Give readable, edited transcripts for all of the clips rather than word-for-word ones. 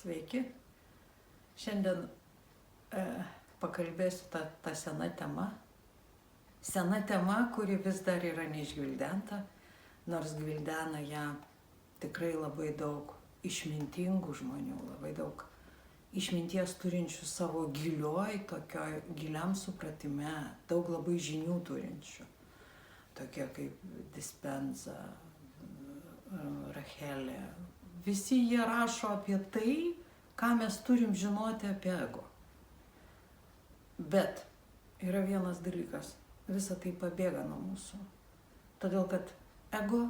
Sveiki. Šiandien pakalbėsiu tą seną temą. Sena tema, kuri vis dar yra neišgvildenta, nors gvildena ją tikrai labai daug išmintingų žmonių, labai daug išminties turinčių savo tokioj giliam supratime, daug labai žinių turinčių, tokie kaip Dispenza, Rachelė. Visi jie rašo apie tai, ką mes turim žinoti apie ego. Bet yra vienas dalykas, visa tai pabėga nuo mūsų. Todėl, kad ego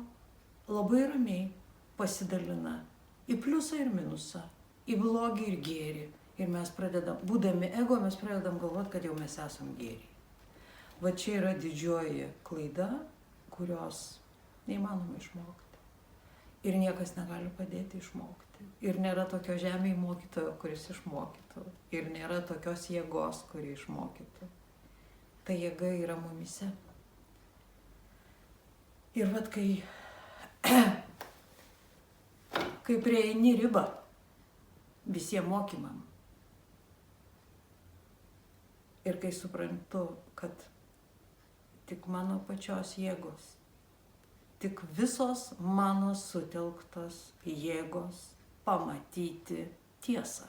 labai ramiai pasidalina į pliusą ir minusą, į blogį ir gėrį. Ir mes pradedam, būdami ego, mes pradedam galvoti, kad jau mes esam gėriai. Va čia yra didžioji klaida, kurios neįmanoma išmokti. Ir niekas negali padėti išmokti. Ir nėra tokio žemėje mokytojo, kuris išmokytų. Ir nėra tokios jėgos, kuri išmokytų. Ta jėga yra mumise. Ir vat kai prieini ribą visiems mokymam. Ir kai suprantu, kad tik mano pačios jėgos, tik visos mano sutelktos jėgos pamatyti tiesą.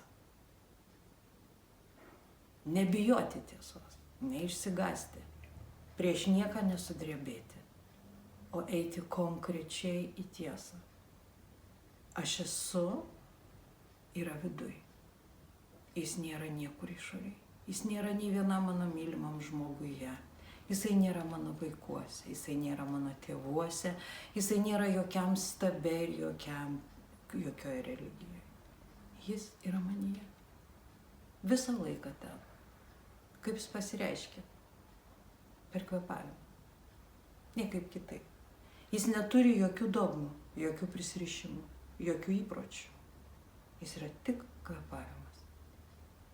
Nebijoti tiesos, neišsigąsti, prieš nieką nesudrebėti, o eiti konkrečiai į tiesą. Aš esu yra viduj. Jis nėra niekur išoriai. Jis nėra nei vienam mano mylimam žmoguje. Jisai nėra mano vaikuose, jisai nėra mano tėvuose, jisai nėra jokiam stabe ir jokioje religijoje. Jis yra manyje. Visą laiką ten. Kaip jis pasireiškia? Per kvėpavimą. Niekaip kitaip. Jis neturi jokių dogmų, jokių prisirišimų, jokių įpročių. Jis yra tik kvėpavimas.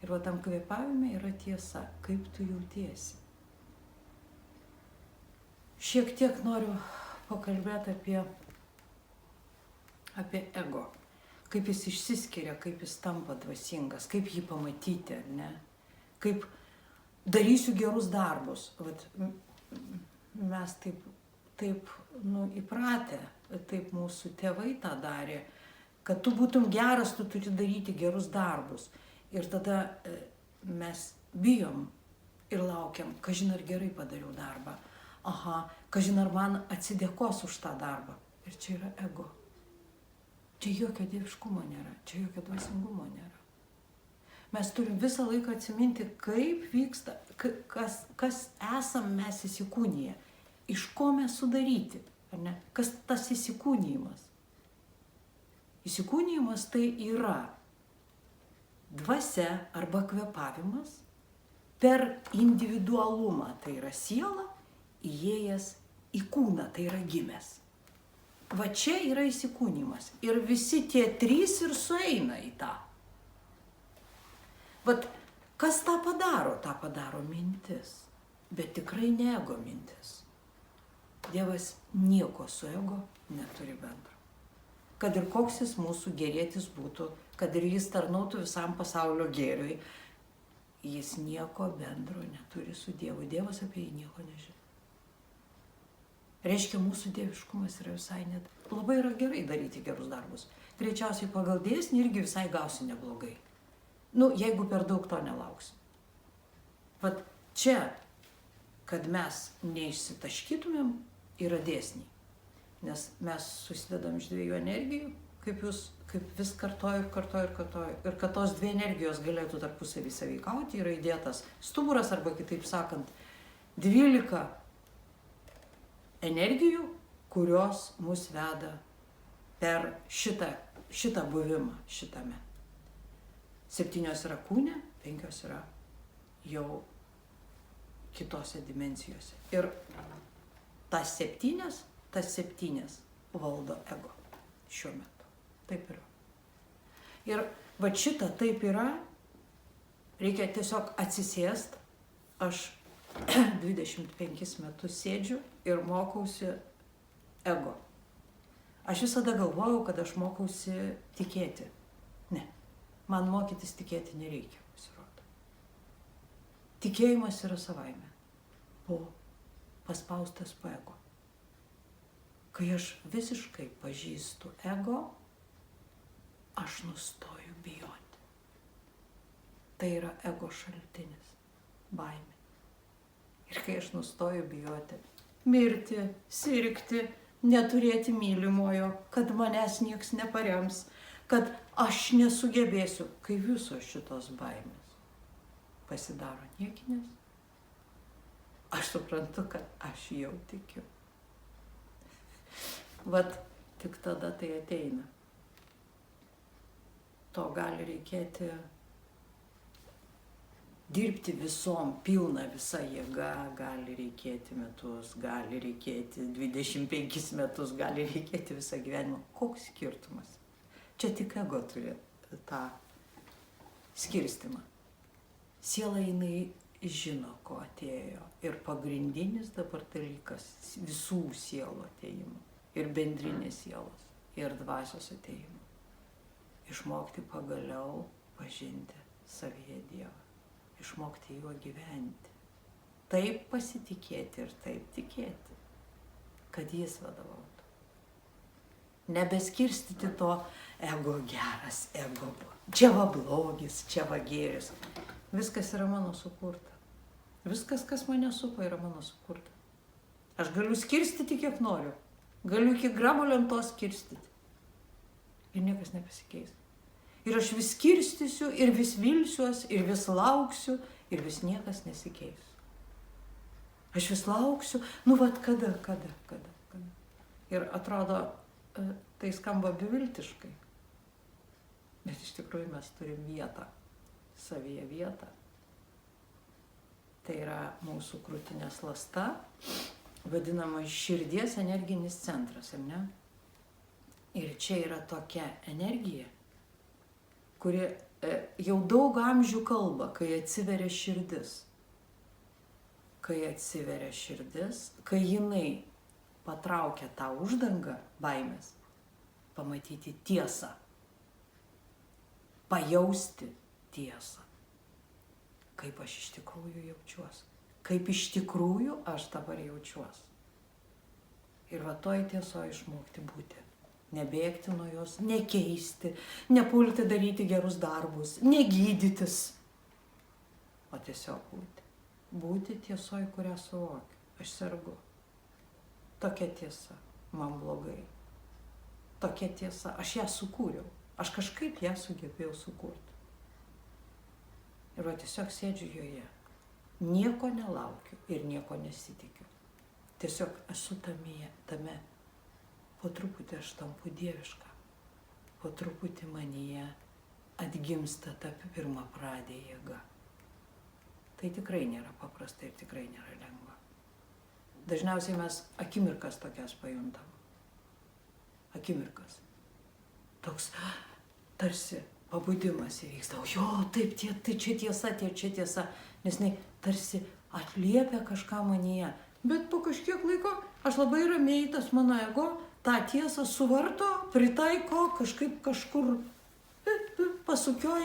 Ir va tam kvėpavime yra tiesa, kaip tu jautiesi. Šiek tiek noriu pakalbėti apie ego, kaip jis išsiskiria, kaip jis tampa dvasingas, kaip jį pamatyti, ar ne? Kaip darysiu gerus darbus. Vat, mes taip įpratę, taip mūsų tėvai tą darė, kad tu būtum geras, tu turi daryti gerus darbus. Ir tada mes bijom ir laukiam, kažin ar gerai padariau darbą. Aha, kažin ar man atsidėkos už tą darbą. Ir čia yra ego. Čia jokio dieviškumo nėra, čia jokio dvasingumo nėra. Mes turim visą laiką atsiminti, kaip vyksta, kas esam mes įsikūniję, iš ko mes sudaryti, ar ne? Kas tas įsikūnijimas? Įsikūnijimas tai yra dvasia arba kvėpavimas per individualumą, tai yra siela, įėjęs į kūną, tai yra gimęs. Va čia yra įsikūnimas. Ir visi tie trys ir sueina į tą. Vat kas tą padaro? Ta padaro mintis. Bet tikrai ne ego mintis. Dievas nieko su ego neturi bendro. Kad ir koks jis mūsų gerėtis būtų, kad ir jis tarnautų visam pasaulio gėriui, jis nieko bendro neturi su Dievu. Dievas apie jį nieko nežino. Reiškia, mūsų dieviškumas yra visai net. Labai yra gerai daryti gerus darbus. Greičiausiai pagal dėsnį irgi visai gausi neblogai. Jeigu per daug to nelauksi. Vat čia, kad mes neišsitaškytumėm, yra dėsniai. Nes mes susidedam iš dviejų energijų, kaip vis kartoju. Ir kad tos dvi energijos galėtų tarpusavį sąveikauti, yra įdėtas stuburas, arba kitaip sakant, 12 energijų, kurios mus veda per šitą buvimą šitame. 7 yra kūne, 5 yra jau kitose dimensijose. Ir tas 7 valdo ego šiuo metu. Taip yra. Ir va šitą taip yra, reikia tiesiog atsisėst. Aš 25 metus sėdžiu ir mokausi ego. Aš visada galvojau, kad aš mokausi tikėti. Ne. Man mokytis tikėti nereikia, pasirodo. Tikėjimas yra savaime. Paspaustas po ego. Kai aš visiškai pažįstu ego, aš nustoju bijoti. Tai yra ego šaltinis, baimė. Ir kai aš nustoju bijoti, mirti, sirgti, neturėti mylimojo, kad manęs nieks neparems, kad aš nesugebėsiu, kai visos šitos baimės pasidaro niekinės, aš suprantu, kad aš jau tikiu. Vat tik tada tai ateina. To gali reikėti dirbti visom, pilna visa jėga, gali reikėti metus, gali reikėti 25 metus, gali reikėti visą gyvenimą. Koks skirtumas? Čia tik ego turi tą skirstimą. Siela jinai žino, ko atėjo. Ir pagrindinis dabar dalykas visų sielų atėjimų. Ir bendrinės sielos, ir dvasios atėjimų. Išmokti pagaliau pažinti savyje Dievą. Išmokti juo gyventi. Taip pasitikėti ir taip tikėti, kad jis vadovautų. Nebeskirstyti to ego geras, ego čia va blogis, čia va gėris. Viskas yra mano sukurta. Viskas, kas mane supa, yra mano sukurta. Aš galiu skirstyti, kiek noriu. Galiu iki gramo lentos skirstyti. Ir niekas nepasikeis. Ir aš vis skirstysiu, ir vis vilsiuos, ir vis lauksiu, ir vis niekas nesikeis. Aš vis lauksiu, vat kada. Ir atrodo, tai skamba beviltiškai. Bet iš tikrųjų mes turim vietą, savyje vietą. Tai yra mūsų krūtinės ląsta, vadinama širdies energinis centras, ar ne? Ir čia yra tokia energija, kuri jau daug amžių kalba, kai atsiveria širdis. Kai atsiveria širdis, kai jinai patraukia tą uždangą baimės, pamatyti tiesą, pajausti tiesą, kaip aš iš tikrųjų jaučiuosi, kaip iš tikrųjų aš dabar jaučiuosi. Ir va toj tiesoje išmokti būti. Nebėgti nuo jos, nekeisti, nepulti daryti gerus darbus, negydytis, o tiesiog būti. Būti tiesoje, kurią suvokiu. Aš sergu. Tokia tiesa, man blogai. Tokia tiesa, aš ją sukūriau. Aš kažkaip ją sugebėjau sukurti. Ir va tiesiog sėdžiu joje. Nieko nelaukiu ir nieko nesitikiu. Tiesiog esu tame. Po truputį aš tampu dieviška. Po truputį manyje atgimsta ta pirma pradė jėga. Tai tikrai nėra paprasta ir tikrai nėra lengva. Dažniausiai mes akimirkas tokias pajuntam. Akimirkas. Toks tarsi pabudimas įvyksta. O jo, taip, tai čia tiesa. Nes jinai tarsi atliepia kažką manyje. Bet po kažkiek laiko aš labai ramiai, tas mano ego tą tiesą suvarto, pritaiko, kažkaip kažkur pasukioja.